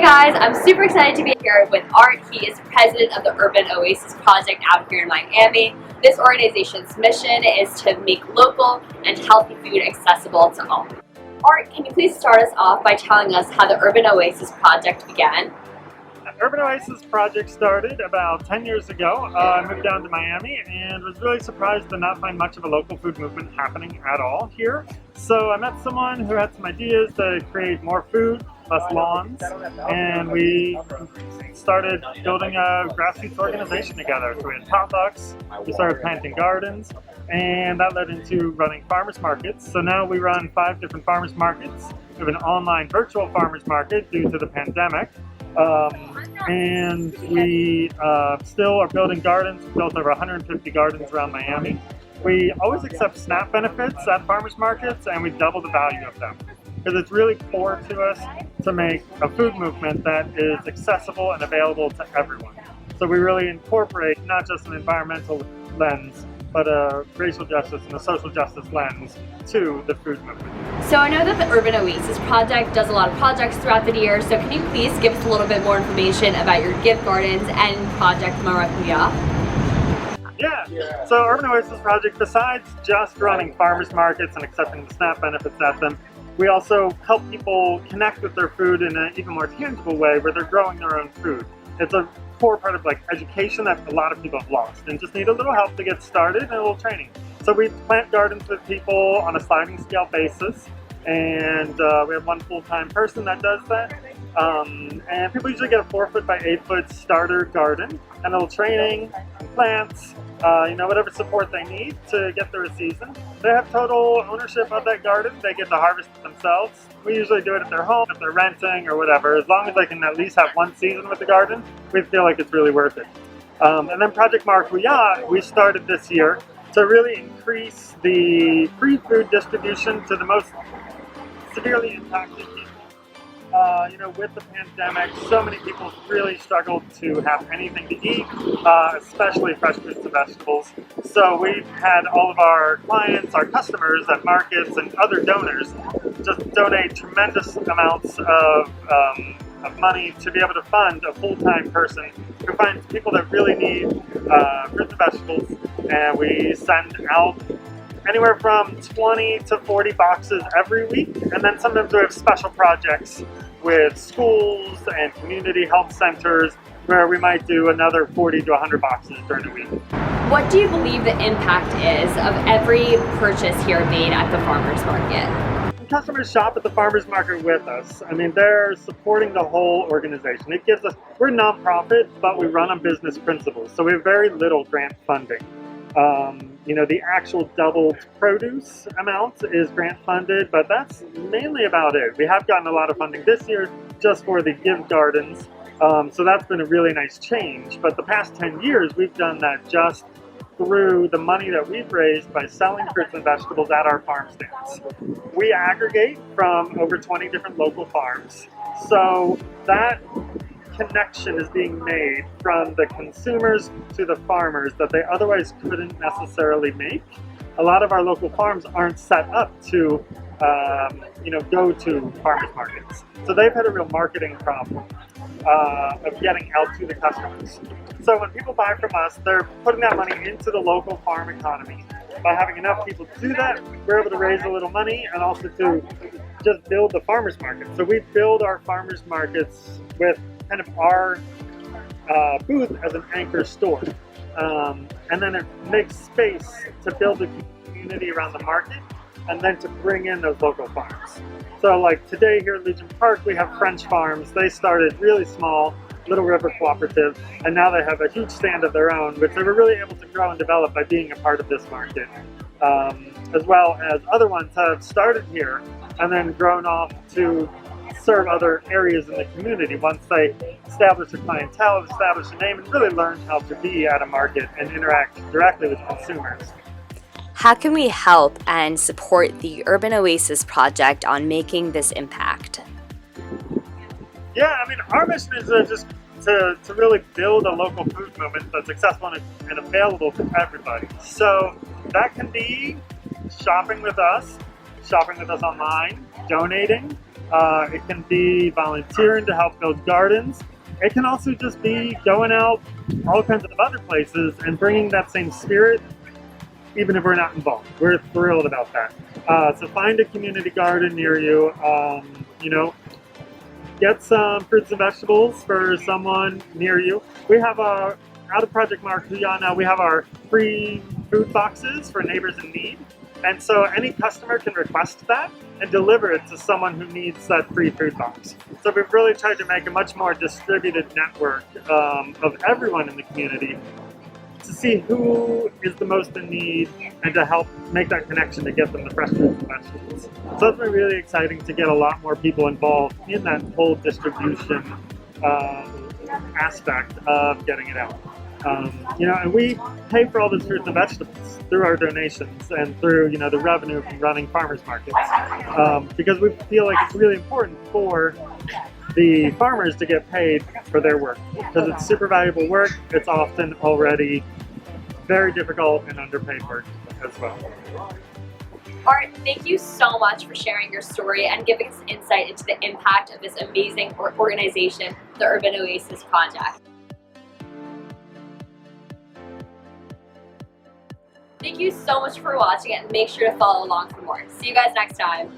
Hey guys, I'm super excited to be here with Art. He is president of the Urban Oasis Project out here in Miami. This organization's mission is to make local and healthy food accessible to all. Art, can you please start us off by telling us how the Urban Oasis Project began? The Urban Oasis Project started about 10 years ago. I moved down to Miami and was really surprised to not find much of a local food movement happening at all here. So I met someone who had some ideas to create more food, less lawns, and we started building a grassroots organization together. So we had potlucks, we started planting gardens, and that led into running farmers markets. So now we run 5 different farmers markets. We have an online virtual farmers market due to the pandemic. And we still are building gardens. We built over 150 gardens around Miami. We always accept SNAP benefits at farmers markets, and we double the value of them because it's really core to us to make a food movement that is accessible and available to everyone. So we really incorporate not just an environmental lens, but a racial justice and a social justice lens to the food movement. So I know that the Urban Oasis Project does a lot of projects throughout the year, so can you please give us a little bit more information about your gift gardens and Project Maracuya? Yeah, so Urban Oasis Project, besides just running farmers markets and accepting the SNAP benefits at them, we also help people connect with their food in an even more tangible way where they're growing their own food. It's a core part of education that a lot of people have lost and just need a little help to get started and a little training. So we plant gardens with people on a sliding scale basis, and we have one full-time person that does that. And people usually get a 4 foot by 8 foot starter garden and a little training, plants, whatever support they need to get through a season. They have total ownership of that garden. They get to harvest it themselves. We usually do it at their home, if they're renting or whatever. As long as they can at least have one season with the garden, we feel like it's really worth it. And then Project Maracuya, we started this year to really increase the free food distribution to the most severely impacted people. With the pandemic, so many people really struggled to have anything to eat, especially fresh fruits and vegetables. So we've had all of our clients, our customers at markets and other donors just donate tremendous amounts of money to be able to fund a full-time person who finds people that really need fruits and vegetables, and we send out anywhere from 20 to 40 boxes every week, and then sometimes we have special projects with schools and community health centers where we might do another 40 to 100 boxes during the week. What do you believe the impact is of every purchase here made at the farmers market? When customers shop at the farmers market with us, they're supporting the whole organization. It gives us, we're a nonprofit, but we run on business principles, so we have very little grant funding. The actual doubled produce amount is grant funded, but that's mainly about it. We have gotten a lot of funding this year just for the Give Gardens, so that's been a really nice change. But the past 10 years, we've done that just through the money that we've raised by selling fruits and vegetables at our farm stands. We aggregate from over 20 different local farms, so that connection is being made from the consumers to the farmers that they otherwise couldn't necessarily make. A lot of our local farms aren't set up to go to farmers markets. So they've had a real marketing problem of getting out to the customers. So when people buy from us, they're putting that money into the local farm economy. By having enough people to do that, we're able to raise a little money and also to just build the farmers market. So we build our farmers markets with kind of our booth as an anchor store. And then it makes space to build a community around the market and then to bring in those local farms. So like today here at Legion Park, we have French farms. They started really small, Little River Cooperative, and now they have a huge stand of their own, which they were really able to grow and develop by being a part of this market. As well as other ones have started here and then grown off to serve other areas in the community once they establish a clientele, establish a name, and really learn how to be at a market and interact directly with consumers. How can we help and support the Urban Oasis Project on making this impact? Yeah, our mission is just to really build a local food movement that's accessible and available to everybody. So that can be shopping with us online, donating, It can be volunteering to help build gardens. It can also just be going out all kinds of other places and bringing that same spirit, even if we're not involved. We're thrilled about that. So find a community garden near you. You know, get some fruits and vegetables for someone near you. We have out of Project Maracuyana, we have our free food boxes for neighbors in need. And so any customer can request that and deliver it to someone who needs that free food box. So we've really tried to make a much more distributed network of everyone in the community to see who is the most in need and to help make that connection to get them the fresh fruits and vegetables. So it's been really exciting to get a lot more people involved in that whole distribution aspect of getting it out. You know, and we pay for all those fruits and vegetables through our donations and through, you know, the revenue from running farmers markets, because we feel like it's really important for the farmers to get paid for their work, because it's super valuable work. It's often already very difficult and underpaid work as well. Art, thank you so much for sharing your story and giving us insight into the impact of this amazing organization, the Urban Oasis Project. Thank you so much for watching it, and make sure to follow along for more. See you guys next time.